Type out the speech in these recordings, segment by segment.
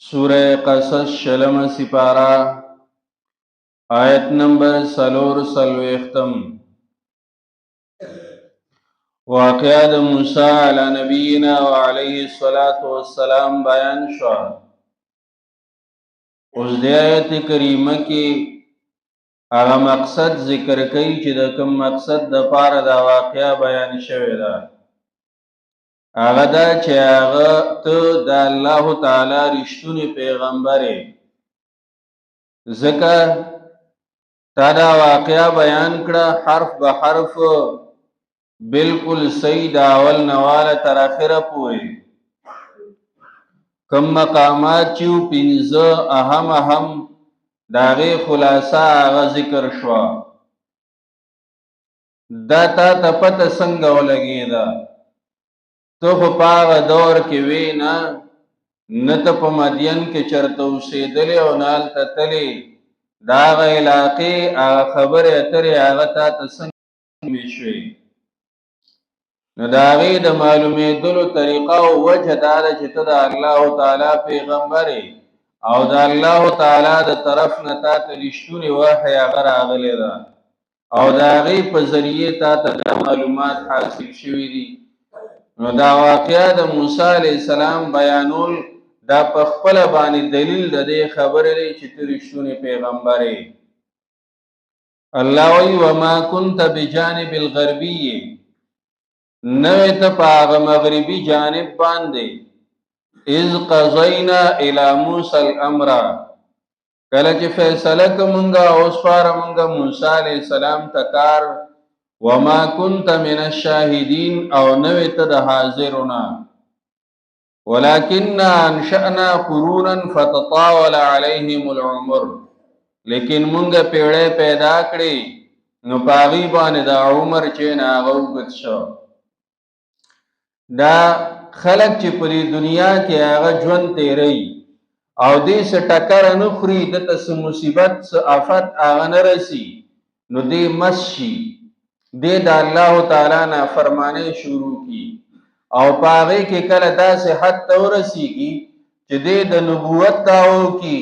سورہ قصص شلم سپارہ آیت نمبر سلور سلویختم واقعہ د موسیٰ علی نبینا وعلیہ السلام بیان شو. اوس د آیت کریمه کې هغه مقصد ذکر کوي چې د کوم مقصد د پاره دا واقعہ بیان شوی ده. هغه دا چې هغه ته د الله تعالی رښتونی پیغمبر یې، ځکه تا دا واقعہ بیان کړه حرف به حرف بالکل صحیح دا اول نواله تر اخره پورې. کم مقامات چې پنځه اهم داغه خلاصه هغه ذکر شو. دا تا ته پته څنګه ولګېده؟ ته خو په هغه دور کې وې نه ته په مدین کې چرته اوسېدلې او نه هلته تلې. د هغه علاقې هغه خبرې اترې هغه تا ته څنګه شوې؟ نو د هغې د معلومېدلو طریقه او وجه دا ده چې ته د الله تعالی پیغمبر یې او د الله تعالی د طرف نه تا ته رښتونی وحی هغه راغلی ده او د هغې په ذریعې تا ته دا معلومات حاصل شوي دي. نو دا واقعه د موسی علیه السلام بیانول دا په خپله باندې دلیل د دې خبرې دی چې ته رښتونی پیغمبر یې. الله وایي وما کنت بجانب الغربي، نوې ته په هغه مغربي جانب باندې اذ قضینا الی موسی الامر، کله چې فیصله کومنګه اوس پاره مونږه موسی علیه السلام ته کار. وما كنت من الشاهدين، او نوې ته د حاضرونه. ولكن انشأنا قرونا فتطاول عليهم العمر، لیکن مونږه پیړې پیدا کړې نو پاغي باندې د عمر چې هغه وګت شو. دا خلق چې په دنیا کې هغه ژوند تیری او دې څه ټکر نه خوري، دته څه مصیبت څه آفت هغه نه رسي، نو دې مسشي دې د الله تعالی نه فرمانه شروع کی او پاغه کې کله داسې حد ته ورسیږي چې دې د نبوت داو کی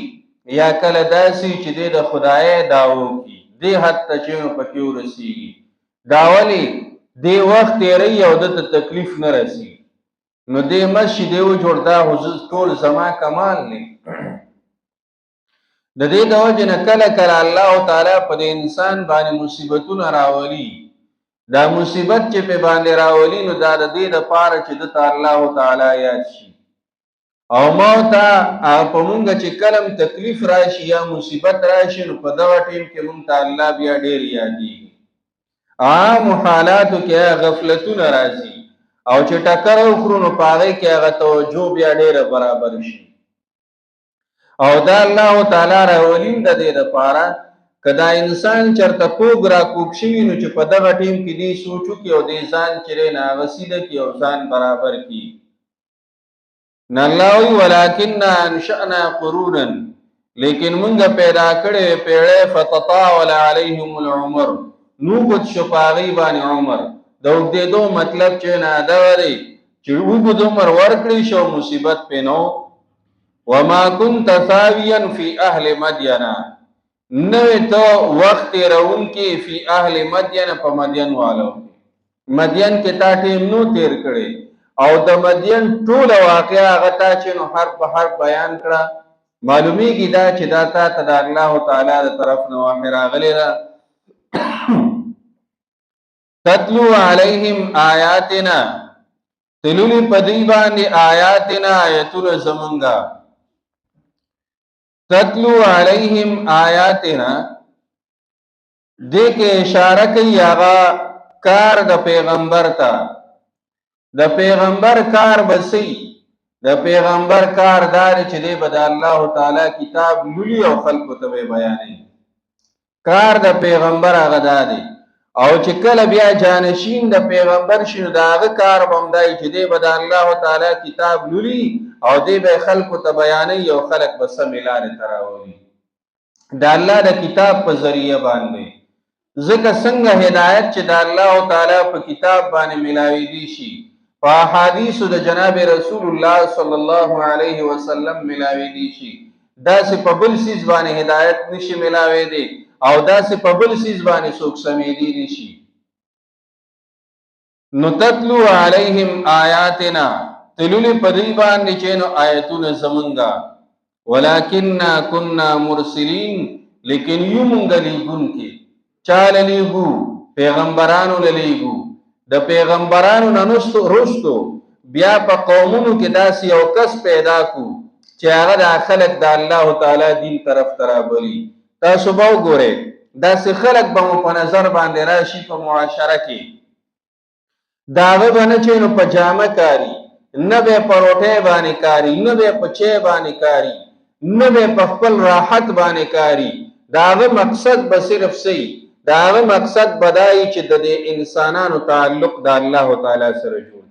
یا کله داسې چې دې د خدای داو کی، دې حد ته چې پکې ورسیږي. داولی دې وخت تیری او د تکلیف نه رسی، نو دې مسجد دې و جوړدا حضور ټول زما کمال نه. د دې د وجه نه کله کله الله تعالی په انسان باندې مصیبتونه راولي. دا مصیبت چې په باندې راولي نو دا د دې د پاره چې د الله تعالی یاد شي او موت په مونږ چې کلم تکلیف راشي یا مصیبت راشي نو په دغه ټیم کې مونږ ته الله بیا ډېر یادېږي. عام حالاتو کې غفلتونه راځي او چې ټکر وکړو نو په هغې کې هغه توجه بیا ډېره برابر شي. او دا الله تعالی راولین د دې دپاره کدا انسان چرته کوږ را کوږ شوي نو چې په دغه ټیم کې دې سوچ وکړي او دې ځان چې دی نه هغه سیده کړي او ځان برابر کړي. نه الله وایي ولکنا انشأنا قرونا، لیکن مونږه پیدا کړې پیړۍ فتطاول علیهم العمر، نو اوږد شو په هغې باندې عمر. د اوږدېدو مطلب چې نه دا دی چې اوږد عمر ورکړی شو مصیبت پې نو. وما كنت ثاویا فی اهل مدینه، نوې ته وخت تیرون کې فی اهل مدین په مدین والو مدین کې تا ټیم نو تیر کړي او د مدین ټول واقعا هغه تا چې نو حرف په حرف بیان کړه. معلومیږي دا چې دا تا ته د الله تعالی د طرف نه وحی راغلی ده. تتلو علیهم آیاتنا، تلولی په دوی باندې آیاتنا آیتونه زمونږه. تتلو علیہم آیاتنا دې کې اشاره کوي هغه کار د پیغمبر ته. د پیغمبر کار بسی، د پیغمبر کار دار چې دې به د الله تعالی کتاب لولي او خلکو ته بیانوي. کار د پیغمبر هغه دا دی او چې کله بیا جانشین د پیغمبر شي نو د هغه کار به همدای چې دې به د الله تعالی کتاب لولي او دې به خلکو ته بیانوي او خلک به سمې لارې ته راولي د الله د کتاب په ذریعه باندې. ځکه څنګه هدایت چې د الله تعالی په کتاب باندې ملاویدی شي په احادیثو د جناب رسول الله صلی الله علیه وسلم ملاوي دي شي داسې په بل سیز باندې هدایت نشي ملاوي دي او داسې په بل سیز باندې څوک سمېدي دي شي نو تتلو علیهم آیاتنا تلولی پدی باندې چې نو آیتونه زمونږه ولکننا كنا مرسلین لیکن یو مونږ لیږون کې چاله لیږو پیغمبرانو لیږو د پیغمبرانو نه رستو بیا په قومونو کې داسې یو کس پیدا کو چې هغه د خلق د الله تعالی دین طرف ترابلی تاسو به وګورئ داسې خلق به مو په نظر باندې راشي په معاشره کې داغه باندې چې نو په جامه کاری نه به پروټه باندې کاری نه به په چه باندې کاری نه به په خپل راحت باندې کاری داغه مقصد به صرف سي داغه مقصد بدای چې د انسانانو تعلق د الله تعالی سره جوړ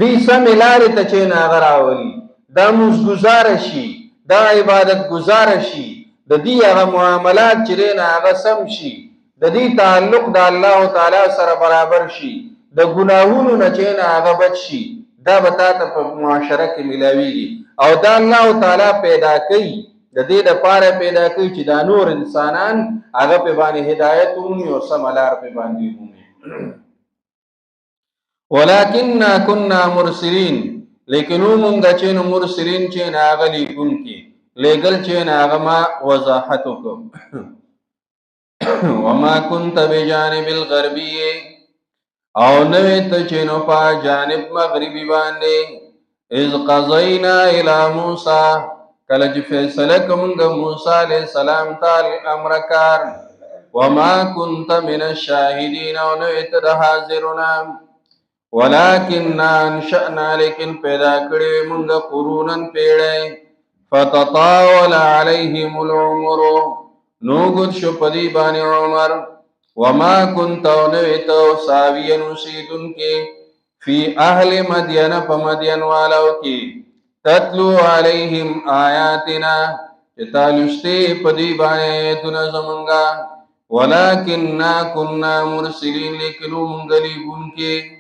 دي سم لارې ته چې ناغه راولي دا موږ گزار شي دا عبادت گزار شي د دې هغه معاملات چې نه هغه سم شي د دې تعلق د الله تعالی سره برابر شي د ګناهونو نه چې نه هغه بچ شي دا به تاسو په معاشره کې ملاويږي او دا الله تعالی پیدا کوي د دې لپاره پیدا کوي چې دا نور انسانان هغه په باندې هدایت او سملار په باندې ومي ولکننا كنا مرسلین لیکن موږ چې نو مرسلین چې ناغلی کون کې لګل چې ناغه ما وضاحت وکم وما كنت بجانب الغربي او نوې ته چې نو په جانب مغربي باندې اذ قضینا الى موسی کله چې فیصله کوم د موسی علیہ السلام تعالی امر کار وما كنت من الشاهدين او نوې ته د حاضرونه ولكن انشأنا لیکن پیدا کړی موږ قرونن پیړې فتطاول عليهم العمر نوګد شو پدی باندې عمر وما كنت نویت ساویا نسیدن کې فی اهل مدین فمدین والو کې تتلو علیهم آیاتنا چتالشتی پدی باندې ایتنا زمنگا ولکننا كنا مرسلین لیکنو منگلی بن کې